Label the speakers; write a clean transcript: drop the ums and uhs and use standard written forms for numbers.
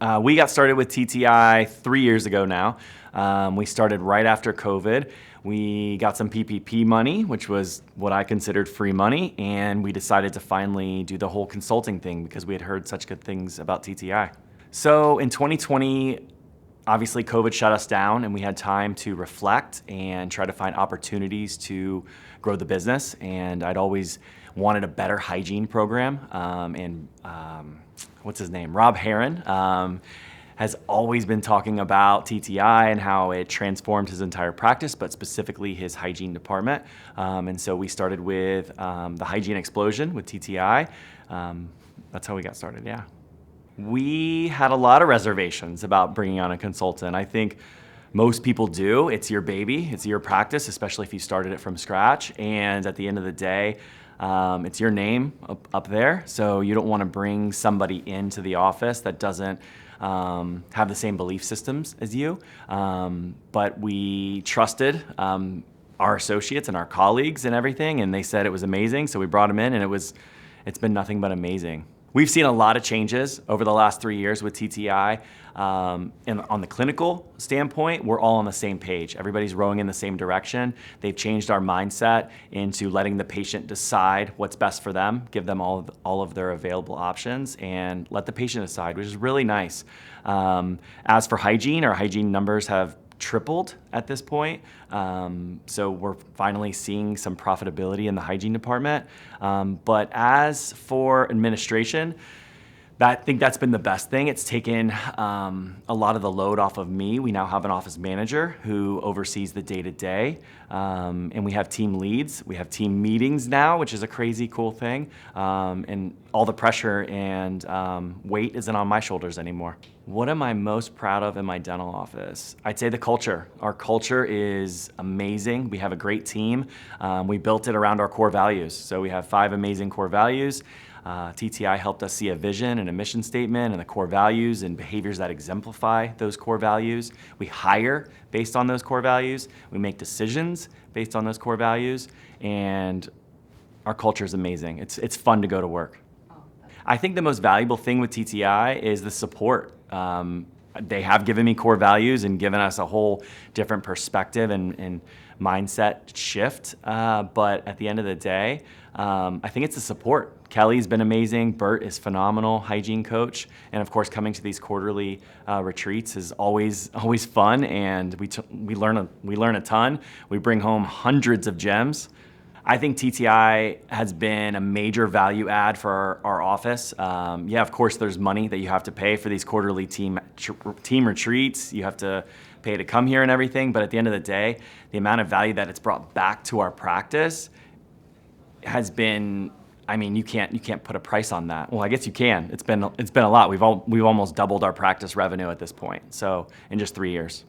Speaker 1: We got started with TTI 3 years ago now. We started right after COVID. We got some PPP money, which was what I considered free money, and we decided to finally do the whole consulting thing because we had heard such good things about TTI. So in 2020, obviously COVID shut us down and we had time to reflect and try to find opportunities to grow the business. And I'd always wanted a better hygiene program. What's his name? Rob Heron has always been talking about TTI and how it transformed his entire practice, but specifically his hygiene department. And so we started with the hygiene explosion with TTI. That's how we got started, yeah. We had a lot of reservations about bringing on a consultant. I think most people do. It's your baby, it's your practice, especially if you started it from scratch. And at the end of the day, it's your name up there. So you don't want to bring somebody into the office that doesn't have the same belief systems as you. But we trusted our associates and our colleagues and everything, and they said it was amazing. So we brought them in, and it's been nothing but amazing. We've seen a lot of changes over the last 3 years with TTI. And on the clinical standpoint, we're all on the same page. Everybody's rowing in the same direction. They've changed our mindset into letting the patient decide what's best for them, give them all of their available options, and let the patient decide, which is really nice. As for hygiene, our hygiene numbers have tripled at this point. So we're finally seeing some profitability in the hygiene department. But as for administration, I think that's been the best thing. It's taken a lot of the load off of me. We now have an office manager who oversees the day-to-day, and we have team leads. We have team meetings now, which is a crazy cool thing. And all the pressure and weight isn't on my shoulders anymore. What am I most proud of in my dental office? I'd say the culture. Our culture is amazing. We have a great team. We built it around our core values. So we have 5 amazing core values. TTI helped us see a vision and a mission statement and the core values and behaviors that exemplify those core values. We hire based on those core values. We make decisions based on those core values. And our culture is amazing. It's fun to go to work. I think the most valuable thing with TTI is the support. They have given me core values and given us a whole different perspective and mindset shift. But at the end of the day, I think it's the support. Kelly's been amazing. Bert is phenomenal, hygiene coach. And of course, coming to these quarterly retreats is always fun. And we learn a ton. We bring home hundreds of gems. I think TTI has been a major value add for our office. Yeah, of course, there's money that you have to pay for these quarterly team retreats. You have to pay to come here and everything. But at the end of the day, the amount of value that it's brought back to our practice has been, I mean, you can't put a price on that. Well, I guess you can. It's been a lot. We've almost doubled our practice revenue at this point. So in just 3 years.